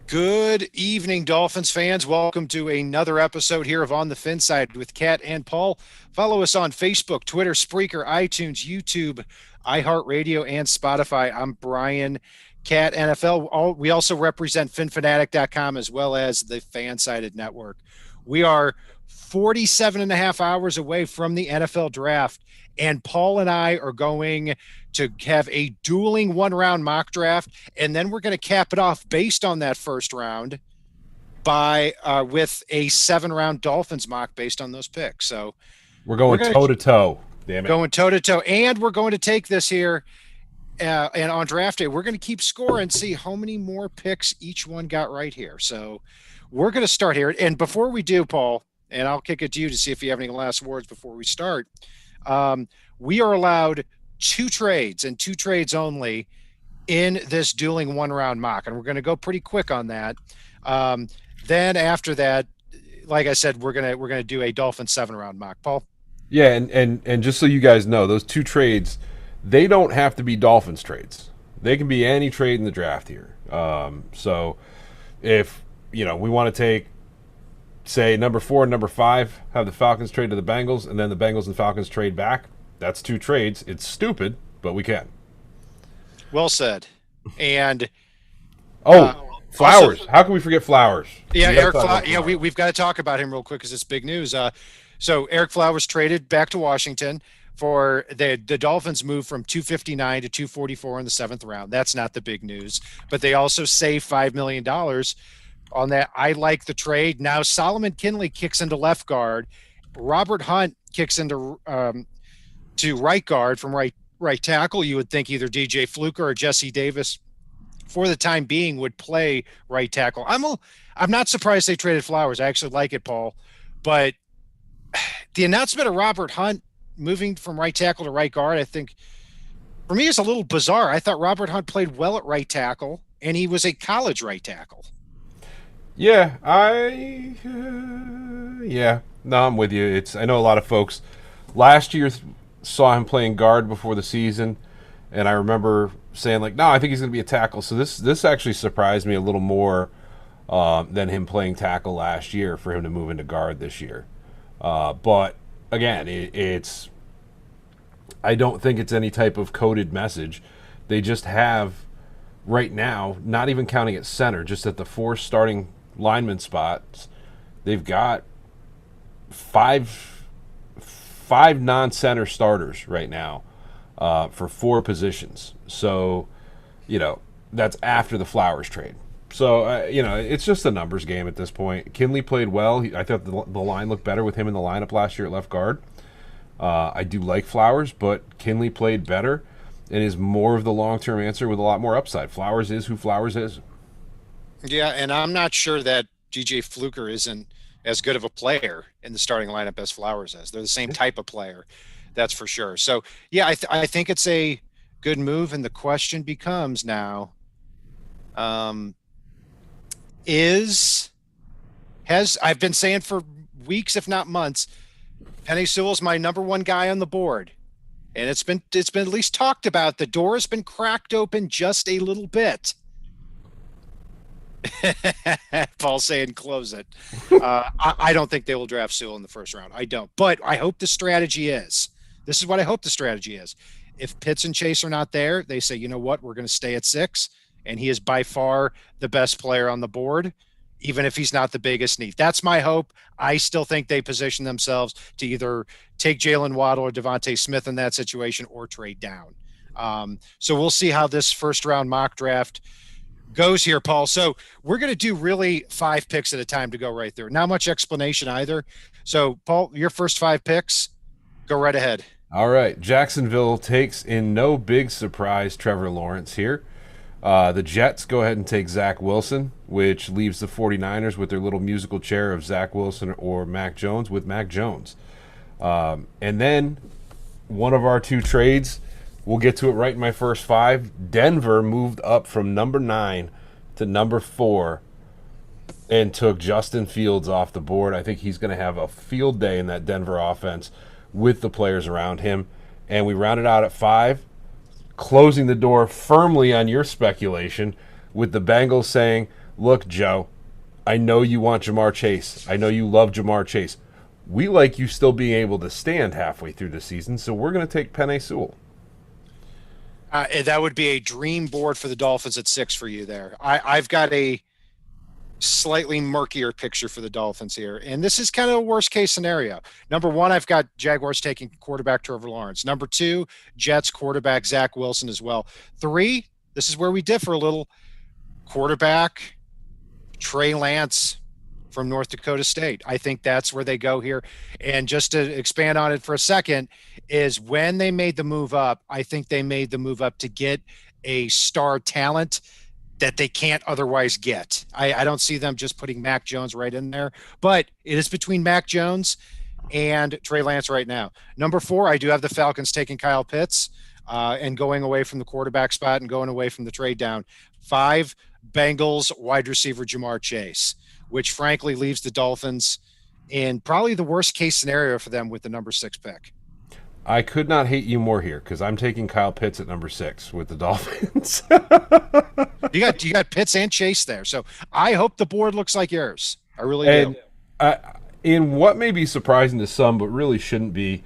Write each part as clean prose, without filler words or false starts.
Good evening, Dolphins fans. Welcome to another episode here of On the FinSide with Kat and Paul. Follow us on Facebook, Twitter, Spreaker, iTunes, YouTube, iHeartRadio, and Spotify. I'm Brian, Kat NFL. We also represent FinFanatic.com as well as the Fansided Network. We are 47 and a half hours away from the NFL draft, and Paul and I are going to have a dueling one-round mock draft, and then we're going to cap it off based on that first round by with a 7-round Dolphins mock based on those picks. So we're going toe to toe. Damn it, going toe to toe, and we're going to take this here. And on draft day, we're going to keep score and see how many more picks each one got right here. So we're going to start here. And before we do, Paul, and I'll kick it to you to see if you have any last words before we start. We are allowed 2 trades and 2 trades only in this dueling one-round mock, and we're going to go pretty quick on that. Then after that, like I said, we're gonna do a Dolphins 7-round mock. Paul? Yeah, and just so you guys know, those 2 trades, they don't have to be Dolphins trades. They can be any trade in the draft here. So if we want to take, say, number 4 and number 5, have the Falcons trade to the Bengals, and then the Bengals and Falcons trade back. That's 2 trades. It's stupid, but we can. Well said. And Flowers. Also, how can we forget Flowers? Yeah, Eric Flowers. Yeah, we've got to talk about him real quick because it's big news. So Eric Flowers traded back to Washington for the Dolphins moved from 259 to 244 in the 7th round. That's not the big news, but they also saved $5 million on that. I like the trade. Now Solomon Kinley kicks into left guard. Robert Hunt kicks into to right guard from right tackle. You would think either DJ Fluker or Jesse Davis, for the time being, would play right tackle. I'm not surprised they traded Flowers. I actually like it, Paul. But the announcement of Robert Hunt moving from right tackle to right guard, I think, for me, is a little bizarre. I thought Robert Hunt played well at right tackle, and he was a college right tackle. Yeah, no, I'm with you. I know a lot of folks last year saw him playing guard before the season, and I remember saying, like, no, I think he's going to be a tackle. So this actually surprised me a little more than him playing tackle last year for him to move into guard this year. But again, I don't think it's any type of coded message. They just have right now, not even counting at center, just at the 4 starting lineman spots, they've got five non-center starters right now for 4 positions. So, that's after the Flowers trade. So, it's just a numbers game at this point. Kinley played well. I thought the line looked better with him in the lineup last year at left guard. I do like Flowers, but Kinley played better and is more of the long-term answer with a lot more upside. Flowers is who Flowers is. Yeah, and I'm not sure that DJ Fluker isn't as good of a player in the starting lineup as Flowers is. They're the same type of player, that's for sure. So, yeah, I think it's a good move, and the question becomes now, I've been saying for weeks, if not months, Penei Sewell's my number 1 guy on the board, and it's been at least talked about. The door has been cracked open just a little bit. Paul saying close it. I don't think they will draft Sewell in the first round. I don't. But I hope the strategy is. This is what I hope the strategy is. If Pitts and Chase are not there, they say, you know what, we're going to stay at 6, and he is by far the best player on the board, even if he's not the biggest need. That's my hope. I still think they position themselves to either take Jalen Waddle or Devonta Smith in that situation or trade down. So we'll see how this first-round mock draft goes here, Paul. So we're going to do really 5 picks at a time to go right through. Not much explanation either. So, Paul, your first 5 picks, go right ahead. All right. Jacksonville takes, in no big surprise, Trevor Lawrence here. The Jets go ahead and take Zach Wilson, which leaves the 49ers with their little musical chair of Zach Wilson or Mac Jones with Mac Jones. And then one of our 2 trades, we'll get to it right in my first 5. Denver moved up from number 9 to number 4 and took Justin Fields off the board. I think he's going to have a field day in that Denver offense with the players around him. And we rounded out at 5, closing the door firmly on your speculation with the Bengals saying, Look, Joe, I know you want Jamar Chase. I know you love Jamar Chase. We like you still being able to stand halfway through the season, so we're going to take Penei Sewell. That would be a dream board for the Dolphins at 6 for you there. I've got a slightly murkier picture for the Dolphins here. And this is kind of a worst case scenario. Number 1, I've got Jaguars taking quarterback Trevor Lawrence. Number 2, Jets quarterback Zach Wilson as well. 3, this is where we differ a little. Quarterback Trey Lance from North Dakota State. I think that's where they go here. And just to expand on it for a second, is when they made the move up, I think they made the move up to get a star talent that they can't otherwise get. I don't see them just putting Mac Jones right in there, but it is between Mac Jones and Trey Lance right now. Number 4, I do have the Falcons taking Kyle Pitts and going away from the quarterback spot and going away from the trade down. 5, Bengals wide receiver Jamar Chase, which frankly leaves the Dolphins in probably the worst case scenario for them with the number 6 pick. I could not hate you more here because I'm taking Kyle Pitts at number 6 with the Dolphins. You got Pitts and Chase there, so I hope the board looks like yours. I really do. In what may be surprising to some, but really shouldn't be,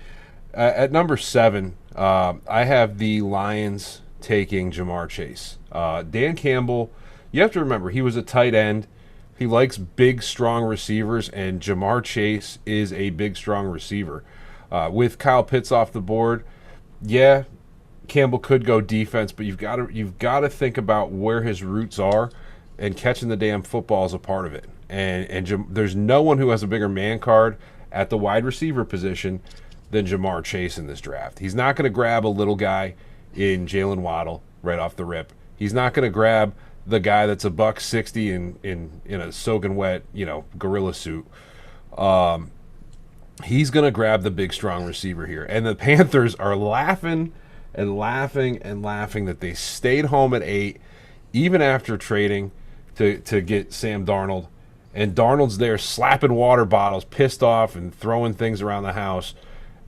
at number 7, I have the Lions taking Jamar Chase. Dan Campbell, you have to remember, he was a tight end. He likes big, strong receivers, and Jamar Chase is a big, strong receiver. With Kyle Pitts off the board, yeah, Campbell could go defense, but you've got to think about where his roots are, and catching the damn football is a part of it. And there's no one who has a bigger man card at the wide receiver position than Jamar Chase in this draft. He's not going to grab a little guy in Jalen Waddle right off the rip. He's not going to grab the guy that's $160 in a soaking wet, gorilla suit. He's going to grab the big, strong receiver here. And the Panthers are laughing and laughing and laughing that they stayed home at 8, even after trading to get Sam Darnold. And Darnold's there slapping water bottles, pissed off and throwing things around the house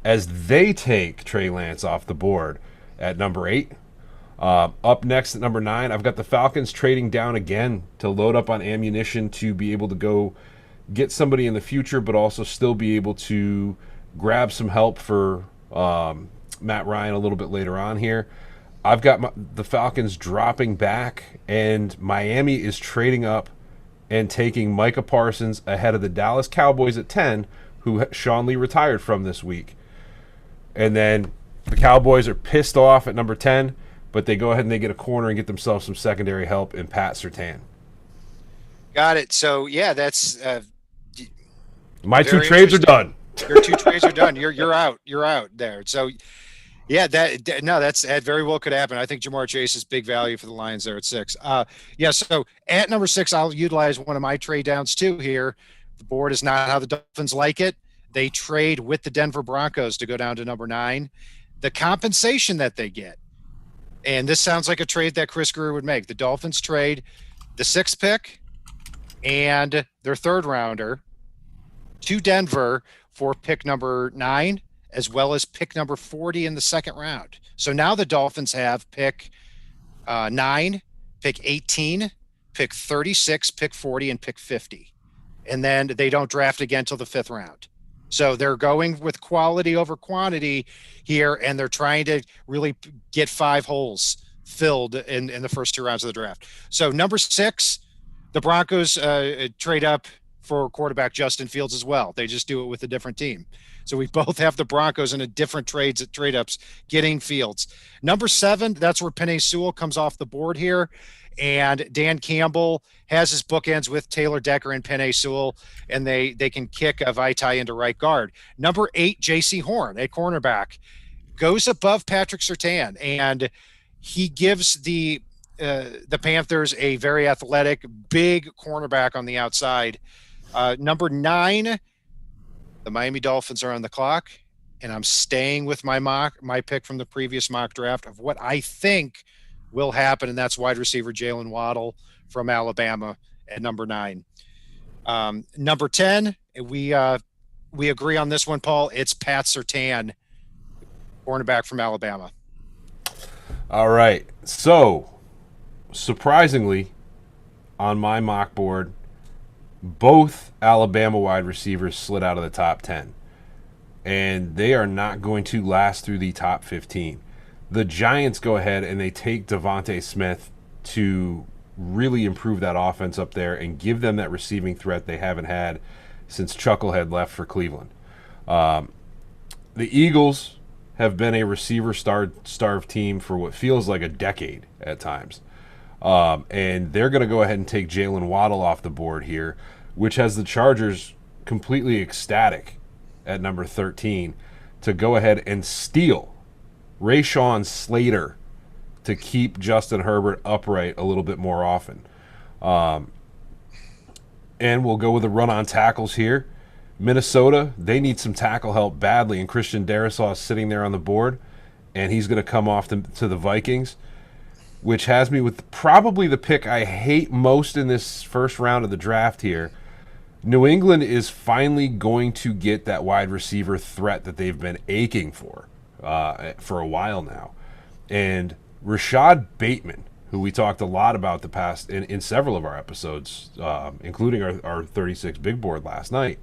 as they take Trey Lance off the board at number 8. Up next at number 9, I've got the Falcons trading down again to load up on ammunition to be able to go get somebody in the future, but also still be able to grab some help for Matt Ryan a little bit later on here. I've got the Falcons dropping back, and Miami is trading up and taking Micah Parsons ahead of the Dallas Cowboys at 10, who Sean Lee retired from this week. And then the Cowboys are pissed off at number 10, but they go ahead and they get a corner and get themselves some secondary help in Pat Surtain. Got it. So, yeah, that's my 2 trades are done. Your 2 trades are done. You're out. You're out there. So, yeah, that very well could happen. I think Jamar Chase is big value for the Lions there at 6. So at number 6, I'll utilize one of my trade downs too here. The board is not how the Dolphins like it. They trade with the Denver Broncos to go down to number 9. The compensation that they get, and this sounds like a trade that Chris Greer would make. The Dolphins trade the 6th pick and their 3rd rounder to Denver for pick number 9, as well as pick number 40 in the 2nd round. So now the Dolphins have pick 9, pick 18, pick 36, pick 40, and pick 50. And then they don't draft again till the 5th round. So they're going with quality over quantity here, and they're trying to really get 5 holes filled in the first 2 rounds of the draft. So number 6, the Broncos trade up for quarterback Justin Fields as well. They just do it with a different team. So we both have the Broncos in a different trade-ups getting Fields. Number 7, that's where Penei Sewell comes off the board here. And Dan Campbell has his bookends with Taylor Decker and Penei Sewell, and they can kick a Vaitai into right guard. Number 8, J.C. Horn, a cornerback, goes above Patrick Surtain, and he gives the Panthers a very athletic, big cornerback on the outside. Number 9, the Miami Dolphins are on the clock, and I'm staying with my pick from the previous mock draft of what I think will happen, and that's wide receiver Jalen Waddle from Alabama at number 9. Number 10, we agree on this one, Paul. It's Pat Surtain, cornerback from Alabama. All right. So, surprisingly, on my mock board, both Alabama wide receivers slid out of the top 10. And they are not going to last through the top 15. The Giants go ahead and they take Devonta Smith to really improve that offense up there and give them that receiving threat they haven't had since Chucklehead left for Cleveland. The Eagles have been a receiver-starved team for what feels like a decade at times. And they're going to go ahead and take Jalen Waddle off the board here, which has the Chargers completely ecstatic at number 13 to go ahead and steal Rashawn Slater to keep Justin Herbert upright a little bit more often. And we'll go with the run on tackles here. Minnesota, they need some tackle help badly, and Christian Darrisaw is sitting there on the board, and he's going to come off to the Vikings, which has me with probably the pick I hate most in this first round of the draft here. New England is finally going to get that wide receiver threat that they've been aching for a while now. And Rashad Bateman, who we talked a lot about the past in several of our episodes, including our 36 big board last night,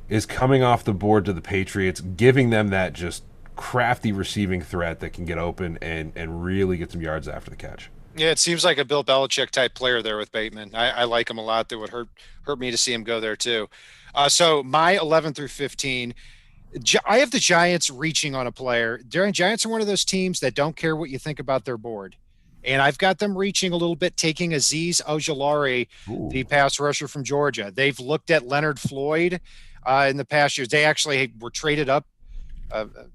is coming off the board to the Patriots, giving them that just crafty receiving threat that can get open and really get some yards after the catch. Yeah, it seems like a Bill Belichick type player there with Bateman. I like him a lot. That would hurt me to see him go there too. So my 11 through 15, I have the Giants reaching on a player. Giants are one of those teams that don't care what you think about their board. And I've got them reaching a little bit, taking Azeez Ojulari, the pass rusher from Georgia. They've looked at Leonard Floyd in the past years. They actually were traded up.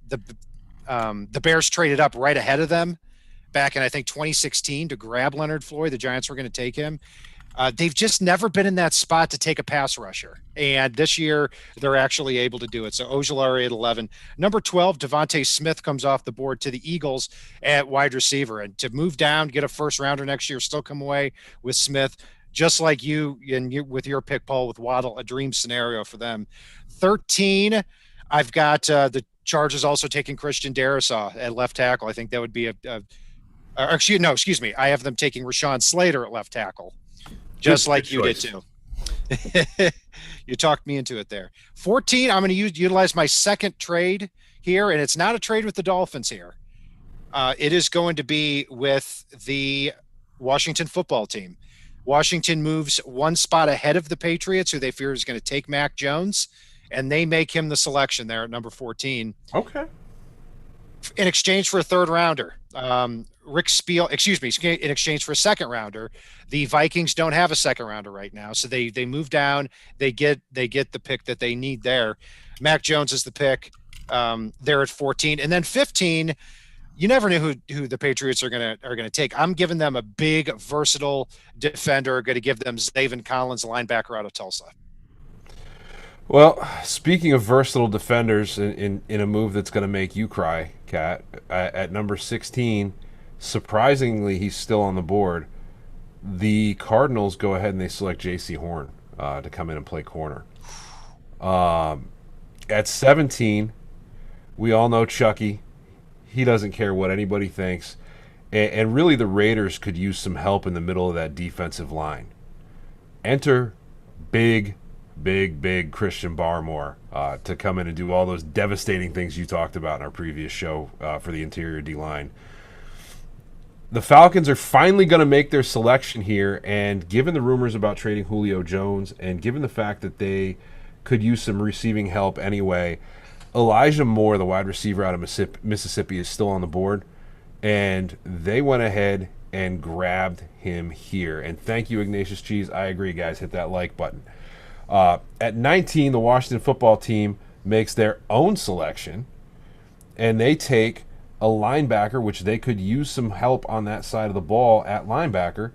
The Bears traded up right ahead of them back in, I think, 2016 to grab Leonard Floyd. The Giants were going to take him. They've just never been in that spot to take a pass rusher. And this year, they're actually able to do it. So Ojulari at 11. Number 12, Devonta Smith comes off the board to the Eagles at wide receiver. And to move down, get a first rounder next year, still come away with Smith, just like you with your pick, Paul, with Waddle, a dream scenario for them. 13, I've got the Chargers also taking Christian Darrisaw at left tackle. I think that would be excuse me. I have them taking Rashawn Slater at left tackle. Just like you did too. You talked me into it there. 14, I'm going to utilize my second trade here, and it's not a trade with the Dolphins here. It is going to be with the Washington football team. Washington moves one spot ahead of the Patriots, who they fear is going to take Mac Jones, and they make him the selection there at number 14. Okay. In exchange for a third rounder. Rick Spiel, in exchange for a second rounder. The Vikings don't have a second rounder right now, so they move down. They get the pick that they need there. Mac Jones is the pick there at 14, and then 15. You never knew who the Patriots are gonna take. I'm giving them a big, versatile defender. Going to give them Zaven Collins, linebacker out of Tulsa. Well, speaking of versatile defenders, in a move that's going to make you cry, Kat, at number 16. Surprisingly, he's still on the board. The Cardinals go ahead and they select J.C. Horn to come in and play corner. At 17, we all know Chucky. He doesn't care what anybody thinks. And really, the Raiders could use some help in the middle of that defensive line. Enter big Christian Barmore to come in and do all those devastating things you talked about in our previous show for the interior D-line. The Falcons are finally going to make their selection here, and given the rumors about trading Julio Jones and given the fact that they could use some receiving help anyway, Elijah Moore, the wide receiver out of Mississippi, is still on the board, and they went ahead and grabbed him here. And thank you, Ignatius Cheese. I agree, guys. Hit that like button. At 19, the Washington football team makes their own selection, and they take a linebacker, which they could use some help on that side of the ball at linebacker,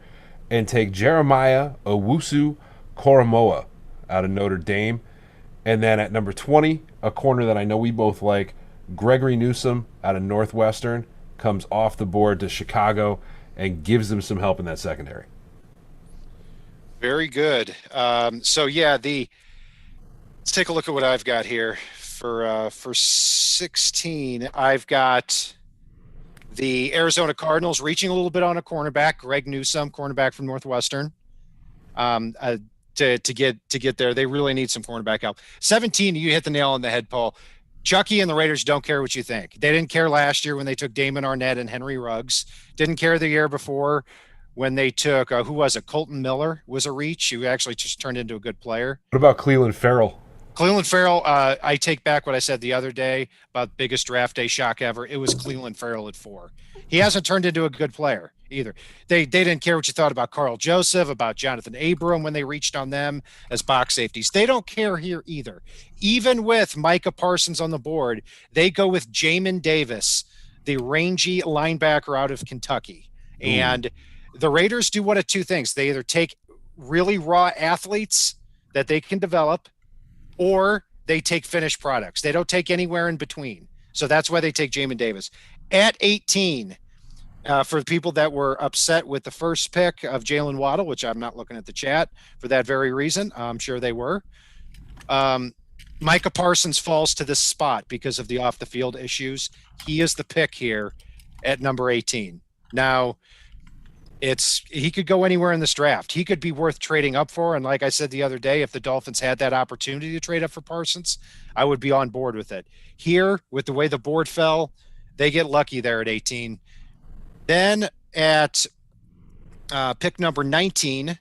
and take Jeremiah Owusu-Koramoah out of Notre Dame. And then at number 20, a corner that I know we both like, Gregory Newsome out of Northwestern, comes off the board to Chicago and gives them some help in that secondary. Very good. Let's take a look at what I've got here for 16. I've got the Arizona Cardinals reaching a little bit on a cornerback, Greg Newsome, cornerback from Northwestern. um, uh, to get there. They really need some cornerback help. 17, you hit the nail on the head, Paul. Chucky and the Raiders don't care what you think. They didn't care last year when they took Damon Arnett and Henry Ruggs. Didn't care the year before when they took who was it? Colton Miller was a reach. Who actually just turned into a good player. What about Cleveland Farrell? Cleveland Farrell, I take back what I said the other day about biggest draft day shock ever. It was Cleveland Farrell at 4. He hasn't turned into a good player either. They didn't care what you thought about Carl Joseph, about Jonathan Abram when they reached on them as box safeties. They don't care here either. Even with Micah Parsons on the board, they go with Jamin Davis, the rangy linebacker out of Kentucky. And the Raiders do one of two things. They either take really raw athletes that they can develop, or they take finished products. They don't take anywhere in between. So that's why they take Jamin Davis. At 18, for people that were upset with the first pick of Jalen Waddle, which I'm not looking at the chat for that very reason, I'm sure they were. Micah Parsons falls to this spot because of the off-the-field issues. He is the pick here at number 18. Now, he could go anywhere in this draft. He could be worth trading up for. And like I said the other day, if the Dolphins had that opportunity to trade up for Parsons, I would be on board with it. Here, with the way the board fell, they get lucky there at 18. Then at pick number 19,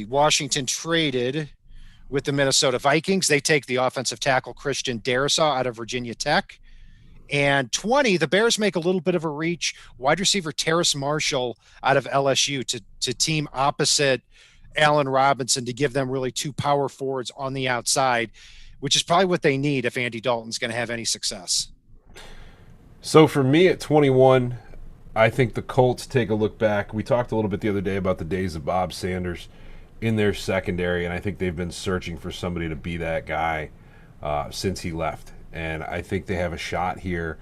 Washington traded with the Minnesota Vikings. They take the offensive tackle Christian Darrisaw out of Virginia Tech. And 20, the Bears make a little bit of a reach. Wide receiver Terrace Marshall out of LSU to team opposite Allen Robinson to give them really two power forwards on the outside, which is probably what they need if Andy Dalton's going to have any success. So for me at 21, I think the Colts take a look back. We talked a little bit the other day about the days of Bob Sanders in their secondary, and I think they've been searching for somebody to be that guy since he left. And I think they have a shot here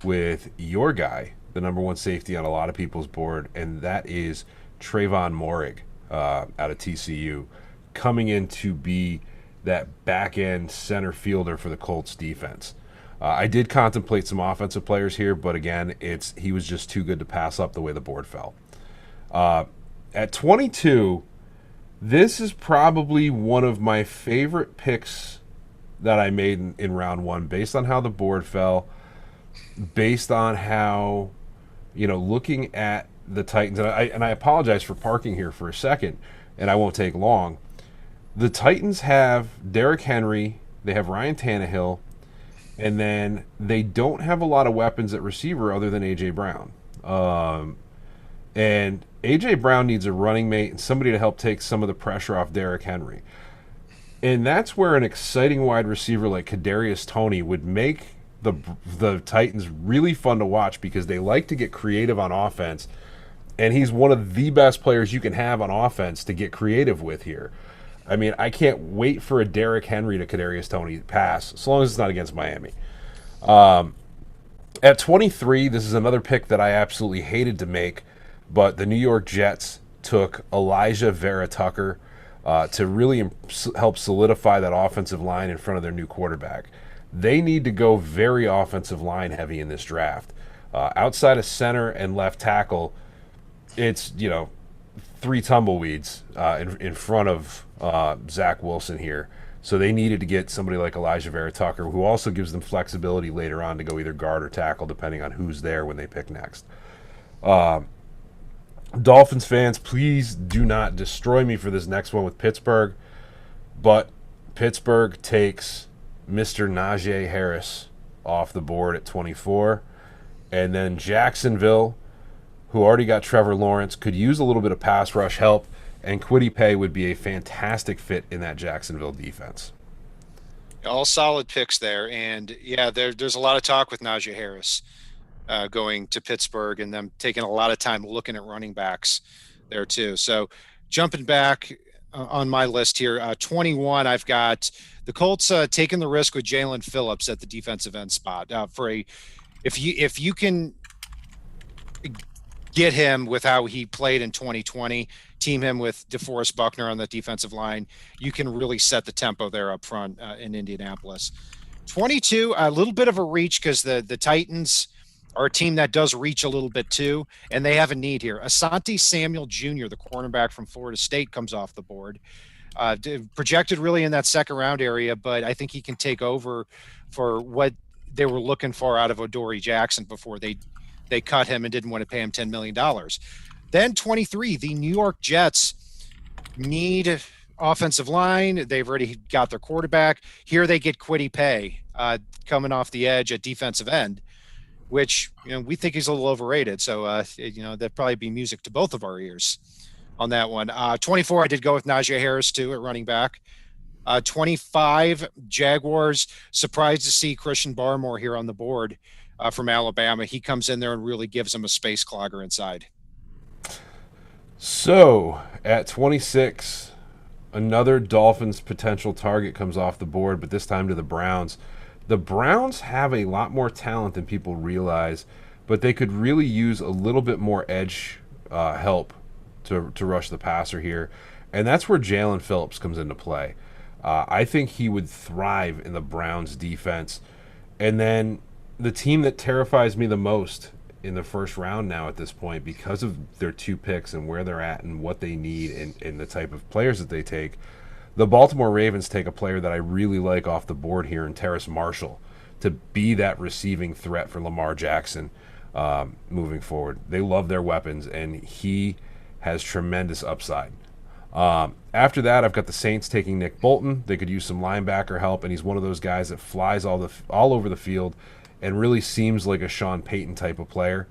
with your guy, the number one safety on a lot of people's board, and that is Trayvon Morig out of TCU, coming in to be that back-end center fielder for the Colts defense. I did contemplate some offensive players here, but again, he was just too good to pass up the way the board fell. At 22, this is probably one of my favorite picks that I made in round one, based on how the board fell, based on how, looking at the Titans, and I apologize for parking here for a second, and I won't take long. The Titans have Derrick Henry, they have Ryan Tannehill, and then they don't have a lot of weapons at receiver other than A.J. Brown. And A.J. Brown needs a running mate and somebody to help take some of the pressure off Derrick Henry. And that's where an exciting wide receiver like Kadarius Toney would make the Titans really fun to watch, because they like to get creative on offense, and he's one of the best players you can have on offense to get creative with here. I mean, I can't wait for a Derrick Henry to Kadarius Toney pass, as long as it's not against Miami. At 23, this is another pick that I absolutely hated to make, but the New York Jets took Elijah Vera Tucker to really help solidify that offensive line in front of their new quarterback. They need to go very offensive line heavy in this draft. Outside of center and left tackle, it's, 3 tumbleweeds in front of Zach Wilson here. So they needed to get somebody like Elijah Vera Tucker, who also gives them flexibility later on to go either guard or tackle, depending on who's there when they pick next. Dolphins fans, please do not destroy me for this next one with Pittsburgh, but Pittsburgh takes Mr. Najee Harris off the board at 24, and then Jacksonville, who already got Trevor Lawrence, could use a little bit of pass rush help, and Kwity Paye would be a fantastic fit in that Jacksonville defense. All solid picks there, and yeah, there's a lot of talk with Najee Harris going to Pittsburgh, and them taking a lot of time looking at running backs there too. So jumping back on my list here, 21, I've got the Colts taking the risk with Jalen Phillips at the defensive end spot. If you can get him with how he played in 2020, team him with DeForest Buckner on the defensive line, you can really set the tempo there up front in Indianapolis. 22, a little bit of a reach, because the Titans are a team that does reach a little bit too, and they have a need here. Asante Samuel Jr., the cornerback from Florida State, comes off the board. Projected really in that second round area, but I think he can take over for what they were looking for out of Adoree Jackson before they cut him and didn't want to pay him $10 million. Then 23, the New York Jets need offensive line. They've already got their quarterback. Here they get Kwity Paye coming off the edge at defensive end, which we think he's a little overrated. So that'd probably be music to both of our ears on that one. 24, I did go with Najee Harris too at running back. 25, Jaguars, surprised to see Christian Barmore here on the board from Alabama. He comes in there and really gives them a space clogger inside. So at 26, another Dolphins potential target comes off the board, but this time to the Browns. The Browns have a lot more talent than people realize, but they could really use a little bit more edge help to rush the passer here. And that's where Jalen Phillips comes into play. I think he would thrive in the Browns defense. And then the team that terrifies me the most in the first round now at this point, because of their 2 picks and where they're at and what they need and the type of players that they take, the Baltimore Ravens take a player that I really like off the board here in Terrace Marshall to be that receiving threat for Lamar Jackson moving forward. They love their weapons, and he has tremendous upside. After that, I've got the Saints taking Nick Bolton. They could use some linebacker help, and he's one of those guys that flies all over the field and really seems like a Sean Payton type of player.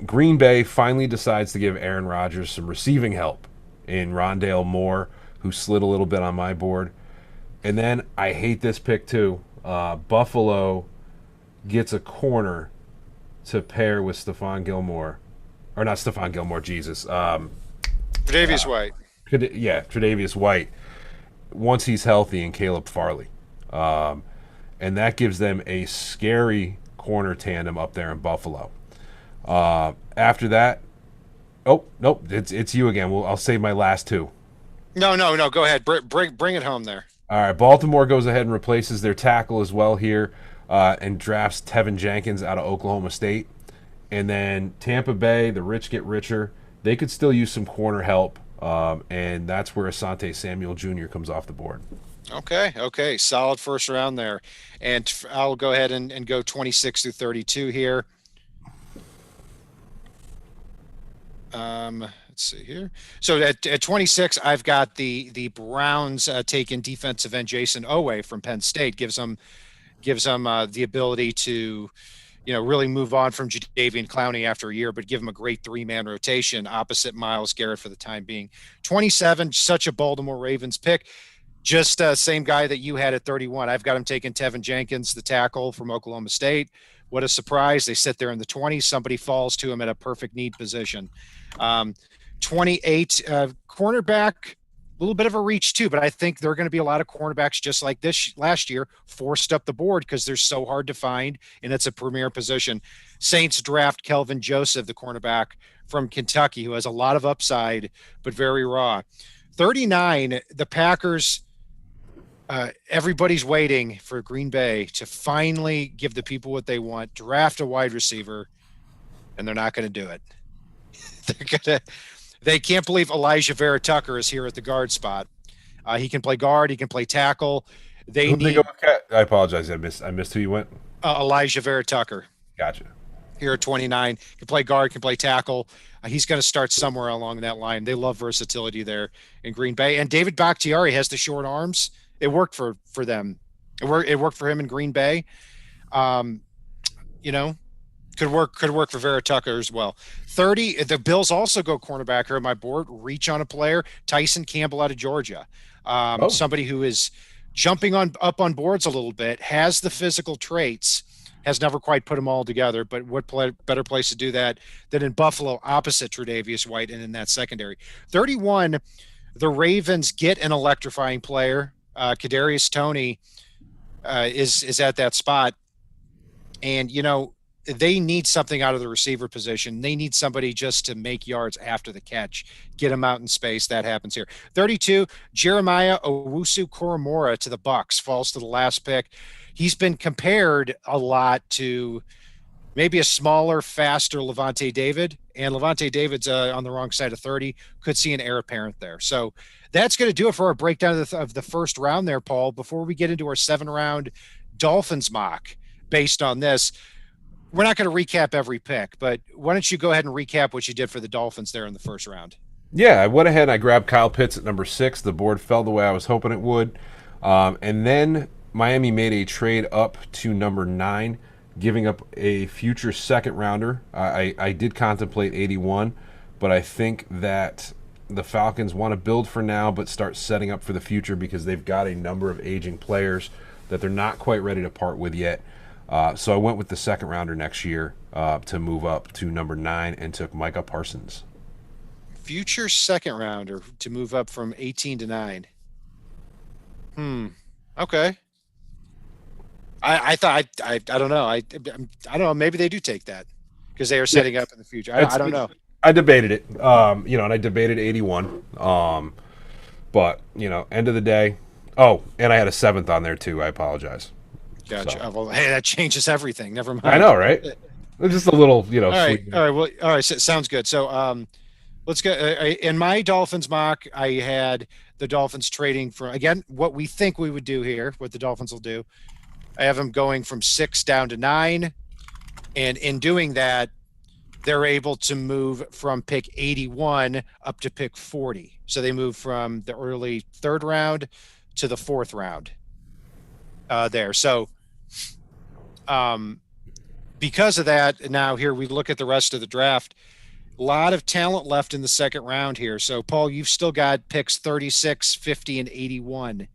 Green Bay finally decides to give Aaron Rodgers some receiving help in Rondale Moore, who slid a little bit on my board. And then I hate this pick too. Buffalo gets a corner to pair with Stephon Gilmore. Or not Stephon Gilmore, Jesus. Tre'Davious White. Tre'Davious White. Once he's healthy, and Caleb Farley. And that gives them a scary corner tandem up there in Buffalo. After that, nope, it's you again. I'll save my last 2. No. Go ahead. Bring it home there. All right, Baltimore goes ahead and replaces their tackle as well here and drafts Tevin Jenkins out of Oklahoma State. And then Tampa Bay, the rich get richer. They could still use some corner help, and that's where Asante Samuel Jr. comes off the board. Okay. Solid first round there. And I'll go ahead and go 26 through 32 here. Let's see here. So at 26, I've got the Browns taking defensive end Jason Owe from Penn State. Gives them the ability to really move on from Jadeveon Clowney after a year, but give him a great 3-man rotation opposite Myles Garrett for the time being. 27, such a Baltimore Ravens pick. Just same guy that you had at 31. I've got him taking Tevin Jenkins, the tackle from Oklahoma State. What a surprise. They sit there in the 20s. Somebody falls to him at a perfect need position. 28, cornerback, a little bit of a reach too, but I think there are going to be a lot of cornerbacks just like this last year forced up the board because they're so hard to find, and it's a premier position. Saints draft Kelvin Joseph, the cornerback from Kentucky, who has a lot of upside but very raw. 39, the Packers. Everybody's waiting for Green Bay to finally give the people what they want, draft a wide receiver, and they're not going to do it. They can't believe Elijah Vera Tucker is here at the guard spot. He can play guard. He can play tackle. I apologize. I missed who you went. Elijah Vera Tucker. Gotcha. Here at 29, can play guard, can play tackle. He's going to start somewhere along that line. They love versatility there in Green Bay. And David Bakhtiari has the short arms. It worked for them. It worked for him in Green Bay. Could work for Vera Tucker as well. 30, the Bills also go cornerback here on my board. Reach on a player, Tyson Campbell out of Georgia. Somebody who is jumping up on boards a little bit, has the physical traits, has never quite put them all together. But what better place to do that than in Buffalo opposite Tre'Davious White and in that secondary. 31, the Ravens get an electrifying player. Kadarius Toney is at that spot. And, they need something out of the receiver position. They need somebody just to make yards after the catch, get them out in space. That happens here. 32, Jeremiah Owusu-Koramoah to the Bucs falls to the last pick. He's been compared a lot to maybe a smaller, faster Levante David, and Levante David's on the wrong side of 30. Could see an heir apparent there. So that's going to do it for our breakdown of the first round there, Paul. Before we get into our 7-round Dolphins mock based on this, we're not going to recap every pick, but why don't you go ahead and recap what you did for the Dolphins there in the first round? Yeah, I went ahead and I grabbed Kyle Pitts at number 6. The board fell the way I was hoping it would. And then Miami made a trade up to number 9, giving up a future second rounder. I did contemplate 81, but I think that the Falcons want to build for now but start setting up for the future because they've got a number of aging players that they're not quite ready to part with yet. So I went with the second rounder next year to move up to number 9 and took Micah Parsons. Future second rounder to move up from 18 to 9. Okay. I thought I don't know. I don't know. Maybe they do take that because they are setting up in the future. I don't know. I debated it, and I debated 81. But end of the day. Oh, and I had a 7th on there too. I apologize. Gotcha. So. Well, hey, that changes everything. Never mind. I know, right? Just a little, All right. All right. Well, all right. Sounds good. So, let's go. In my Dolphins mock, I had the Dolphins trading for, again, what we think we would do here, what the Dolphins will do. I have them going from 6 down to 9. And in doing that, they're able to move from pick 81 up to pick 40. So they move from the early 3rd round to the 4th round there. So because of that, now here we look at the rest of the draft. A lot of talent left in the second round here. So, Paul, you've still got picks 36, 50, and 81.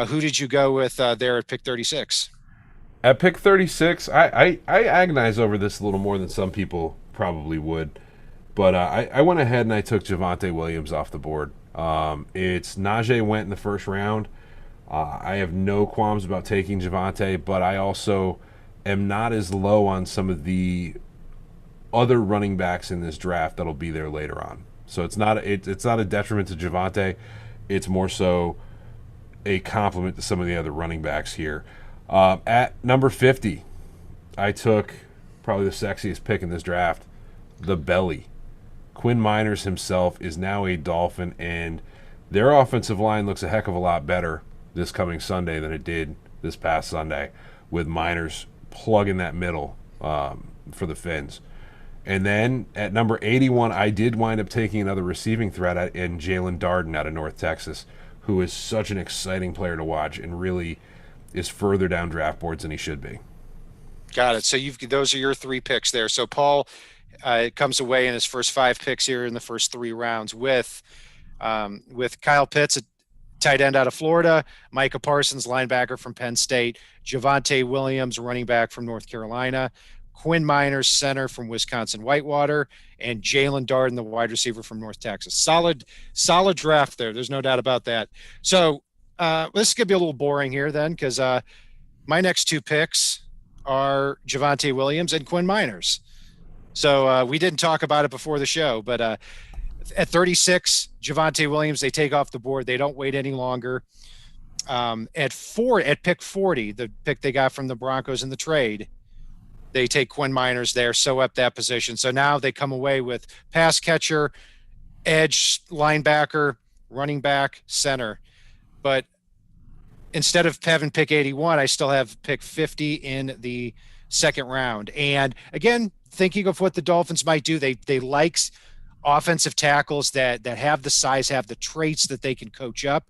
Who did you go with there at pick 36? At pick 36, I agonize over this a little more than some people probably would. But I went ahead and I took Javonte Williams off the board. It's Najee went in the first round. I have no qualms about taking Javonte, but I also am not as low on some of the other running backs in this draft that'll be there later on. So it's not a detriment to Javonte. It's more so a compliment to some of the other running backs here. At number 50, I took probably the sexiest pick in this draft, the belly. Quinn Miners himself is now a Dolphin, and their offensive line looks a heck of a lot better this coming Sunday than it did this past Sunday, with Miners plugging that middle for the Fins. And then at number 81, I did wind up taking another receiving threat in Jalen Darden out of North Texas, who is such an exciting player to watch and really is further down draft boards than he should be. Got it. So those are your 3 picks there. So Paul comes away in his first 5 picks here in the first 3 rounds with Kyle Pitts, a tight end out of Florida, Micah Parsons, linebacker from Penn State, Javonte Williams, running back from North Carolina, Quinn Miners, center from Wisconsin Whitewater, and Jalen Darden, the wide receiver from North Texas. Solid draft there. There's no doubt about that. So this is going to be a little boring here then, because my next 2 picks are Javonte Williams and Quinn Miners. So we didn't talk about it before the show, but at 36, Javonte Williams, they take off the board. They don't wait any longer. At pick 40, the pick they got from the Broncos in the trade, they take Quinn Miners there, sew up that position. So now they come away with pass catcher, edge, linebacker, running back, center. But instead of having pick 81, I still have pick 50 in the second round. And again, thinking of what the Dolphins might do, they like offensive tackles that have the size, have the traits that they can coach up.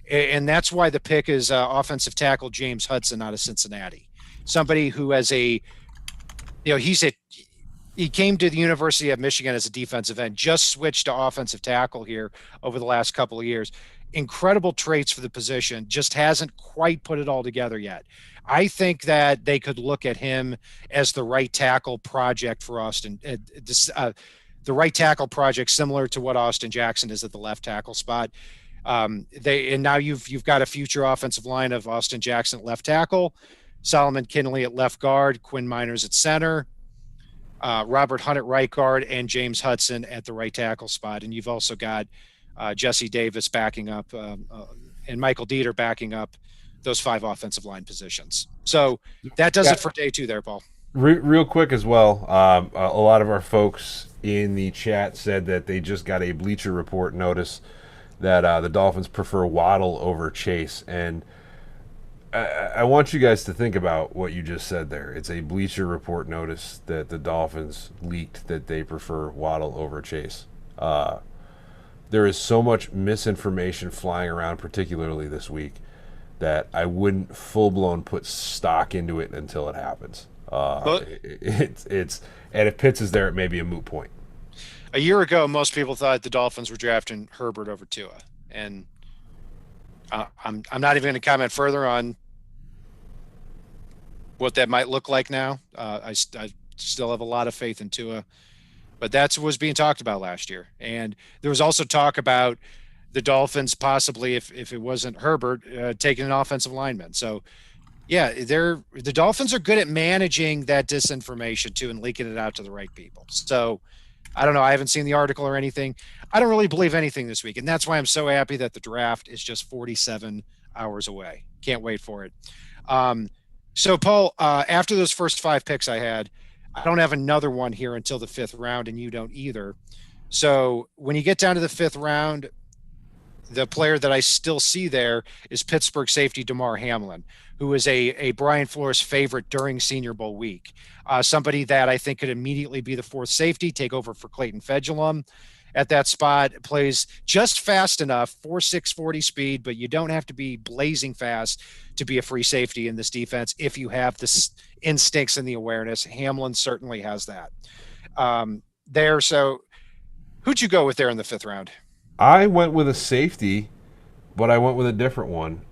And that's why the pick is offensive tackle James Hudson out of Cincinnati. Somebody who has he came to the University of Michigan as a defensive end, just switched to offensive tackle here over the last couple of years. Incredible traits for the position, just hasn't quite put it all together yet. I think that they could look at him as the right tackle project for Austin. The right tackle project, similar to what Austin Jackson is at the left tackle spot. Now you've got a future offensive line of Austin Jackson at left tackle, Solomon Kinley at left guard, Quinn Miners at center, Robert Hunt at right guard, and James Hudson at the right tackle spot. And you've also got Jesse Davis backing up and Michael Dieter backing up those 5 offensive line positions. So that does it for day 2 there, Paul. Real quick as well, a lot of our folks in the chat said that they just got a Bleacher Report notice that the Dolphins prefer Waddle over Chase. And I want you guys to think about what you just said there. It's a Bleacher Report notice that the Dolphins leaked that they prefer Waddle over Chase. There is so much misinformation flying around, particularly this week, that I wouldn't full-blown put stock into it until it happens. But It's and if Pitts is there, it may be a moot point. a year ago, most people thought the Dolphins were drafting Herbert over Tua, and I'm not even going to comment further on what that might look like now. I still have a lot of faith in Tua, but that's what was being talked about last year. And there was also talk about the Dolphins possibly, if it wasn't Herbert, taking an offensive lineman. So yeah, the Dolphins are good at managing that disinformation too and leaking it out to the right people. So I don't know. I haven't seen the article or anything. I don't really believe anything this week, and that's why I'm so happy that the draft is just 47 hours away. Can't wait for it. So Paul, after those first five picks I had, I don't have another one here until the fifth round, and you don't either. So when you get down to the fifth round, the player that I still see there is Pittsburgh safety Damar Hamlin, who is a Brian Flores favorite during Senior Bowl week. Somebody that I think could immediately be the fourth safety, take over for Clayton Fedulum at that spot. Plays just fast enough, 4.6 40 speed, but you don't have to be blazing fast to be a free safety in this defense if you have the instincts and the awareness. Hamlin certainly has that there. So who'd you go with there in the fifth round? I went with a safety, but I went with a different one.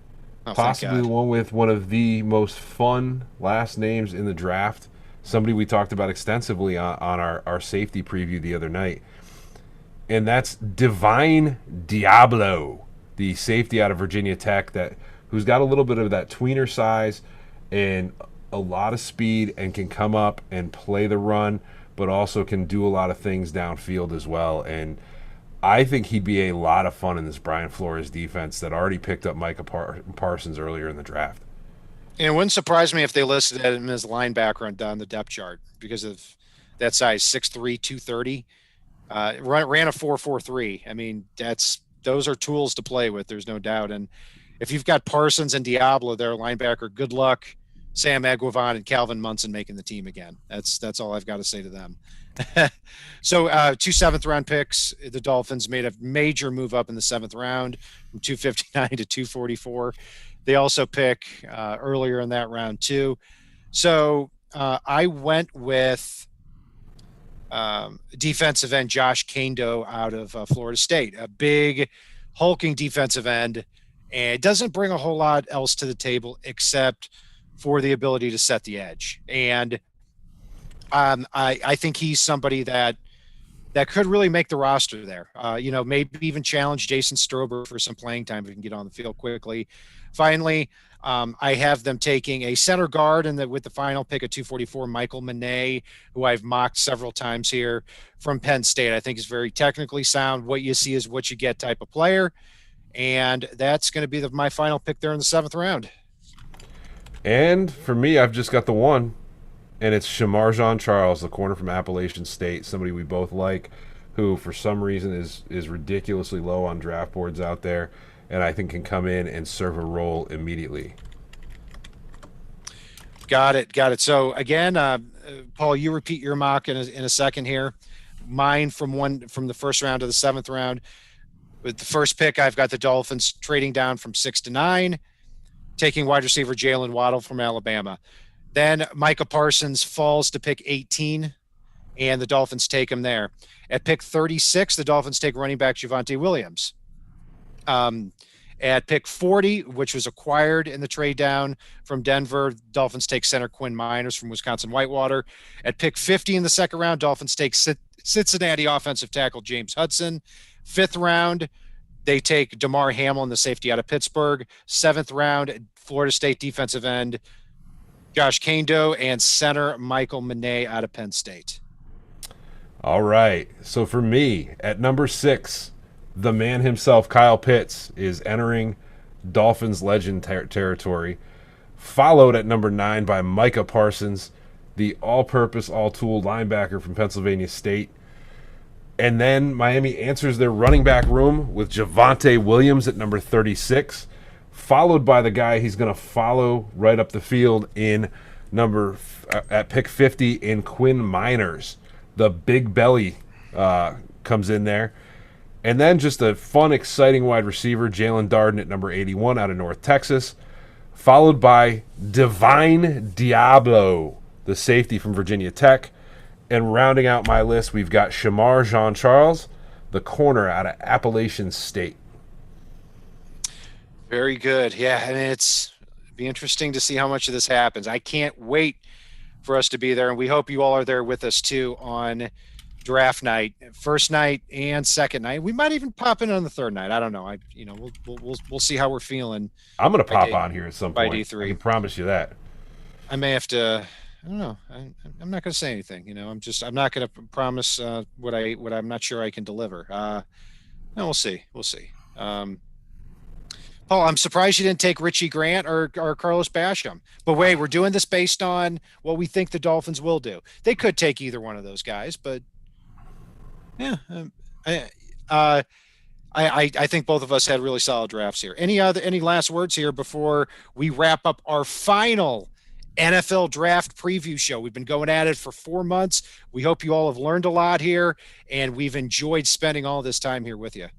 Oh, Possibly the one with one of the most fun last names in the draft. Somebody we talked about extensively on our safety preview the other night. And that's Divine Diablo, the safety out of Virginia Tech who's got a little bit of that tweener size and a lot of speed and can come up and play the run, but also can do a lot of things downfield as well. And I think he'd be a lot of fun in this Brian Flores defense that already picked up Micah Parsons earlier in the draft. And it wouldn't surprise me if they listed him as linebacker on the depth chart because of that size, 6'3", 230. Ran a 4.43. I mean, those are tools to play with. There's no doubt. And if you've got Parsons and Diablo there, linebacker, good luck, Sam Aguivan and Calvin Munson making the team again. That's all I've got to say to them. So 2 7th-round picks. The Dolphins made a major move up in the 7th round from 259 to 244. They also pick earlier in that round too. So I went with defensive end Josh Kando out of Florida State, a big, hulking defensive end, and it doesn't bring a whole lot else to the table except for the ability to set the edge. And I think he's somebody that could really make the roster there. Maybe even challenge Jason Strober for some playing time if he can get on the field quickly. Finally, I have them taking a center guard with the final pick at 244, Michael Monae, who I've mocked several times here from Penn State. I think is very technically sound. What you see is what you get type of player. And that's going to be my final pick there in the 7th round. And for me, I've just got the one. And it's Shamar Jean-Charles, the corner from Appalachian State, somebody we both like, who for some reason is ridiculously low on draft boards out there, and I think can come in and serve a role immediately. Got it. So again, Paul, you repeat your mock in a second here. Mine from the first round to the 7th round. With the first pick, I've got the Dolphins trading down from 6 to 9, taking wide receiver Jalen Waddle from Alabama. Then Micah Parsons falls to pick 18, and the Dolphins take him there. At pick 36, the Dolphins take running back Javonte Williams. At pick 40, which was acquired in the trade down from Denver, Dolphins take center Quinn Miners from Wisconsin Whitewater. At pick 50 in the 2nd round, Dolphins take Cincinnati offensive tackle James Hudson. 5th round, they take Damar Hamlin, the safety out of Pittsburgh. 7th round, Florida State defensive end Josh Kando, and center Michael Monae out of Penn State. All right. So for me, at number 6, the man himself, Kyle Pitts, is entering Dolphins legend territory, followed at number 9 by Micah Parsons, the all-purpose, all-tool linebacker from Pennsylvania State. And then Miami answers their running back room with Javonte Williams at number 36, followed by the guy he's going to follow right up the field at pick 50 in Quinn Miners. The big belly comes in there. And then just a fun, exciting wide receiver, Jalen Darden at number 81 out of North Texas, followed by Divine Diablo, the safety from Virginia Tech. And rounding out my list, we've got Shamar Jean-Charles, the corner out of Appalachian State. Very good. Yeah, and it'd be interesting to see how much of this happens. I can't wait for us to be there, and we hope you all are there with us too on draft night, first night and second night. We might even pop in on the third night. I don't know. We'll see how we're feeling. I'm going to pop on here at some point. By D3. I can promise you that. I may have to. I don't know. I'm not going to say anything. I'm not going to promise what I'm not sure I can deliver. No, we'll see. Paul, I'm surprised you didn't take Richie Grant or Carlos Basham. But wait, we're doing this based on what we think the Dolphins will do. They could take either one of those guys, but yeah, I think both of us had really solid drafts here. Any last words here before we wrap up our final NFL draft preview show? We've been going at it for 4 months. We hope you all have learned a lot here, and we've enjoyed spending all this time here with you.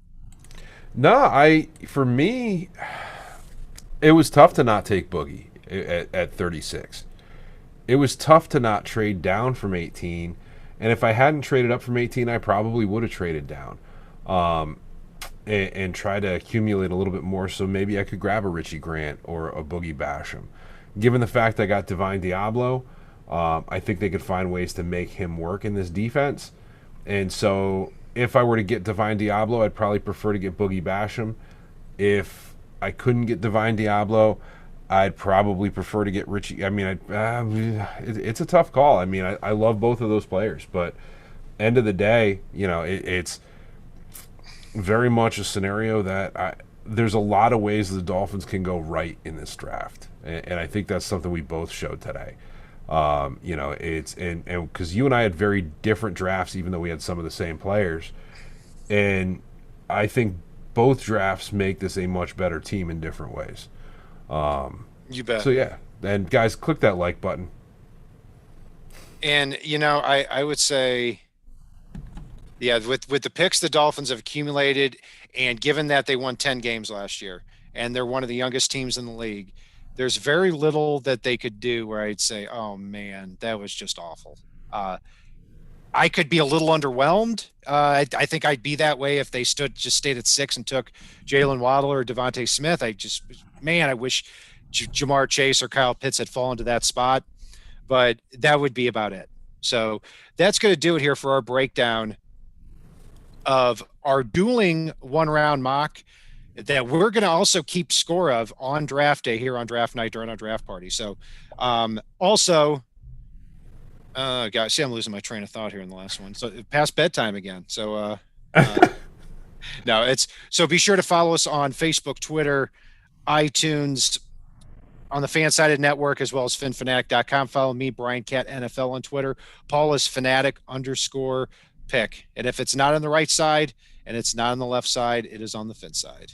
No, for me, it was tough to not take Boogie at 36. It was tough to not trade down from 18. And if I hadn't traded up from 18, I probably would have traded down and try to accumulate a little bit more, so maybe I could grab a Richie Grant or a Boogie Basham. Given the fact I got Divine Diablo, I think they could find ways to make him work in this defense. And so if I were to get Divine Diablo, I'd probably prefer to get Boogie Basham. If I couldn't get Divine Diablo, I'd probably prefer to get Richie. I mean, it's a tough call. I mean, I love both of those players, but end of the day, it's very much a scenario that there's a lot of ways the Dolphins can go right in this draft, and I think that's something we both showed today. It's and because you and I had very different drafts, even though we had some of the same players, and I think both drafts make this a much better team in different ways. You bet. So yeah, and guys, click that like button. And I would say, yeah, with the picks the Dolphins have accumulated, and given that they won 10 games last year, and they're one of the youngest teams in the league, there's very little that they could do where I'd say, oh man, that was just awful. I could be a little underwhelmed. I think I'd be that way if they stayed at 6 and took Jalen Waddle or Devonta Smith. I wish Jamar Chase or Kyle Pitts had fallen to that spot, but that would be about it. So that's going to do it here for our breakdown of our dueling one-round mock that we're going to also keep score of on draft day here on draft night during our draft party. So also, guys, see, I'm losing my train of thought here in the last one. So past bedtime again. So so be sure to follow us on Facebook, Twitter, iTunes, on the FanSide network, as well as finfanatic.com. Follow me, Brian Cat NFL on Twitter. Paul is fanatic_pick. And if it's not on the right side and it's not on the left side, it is on the fin side.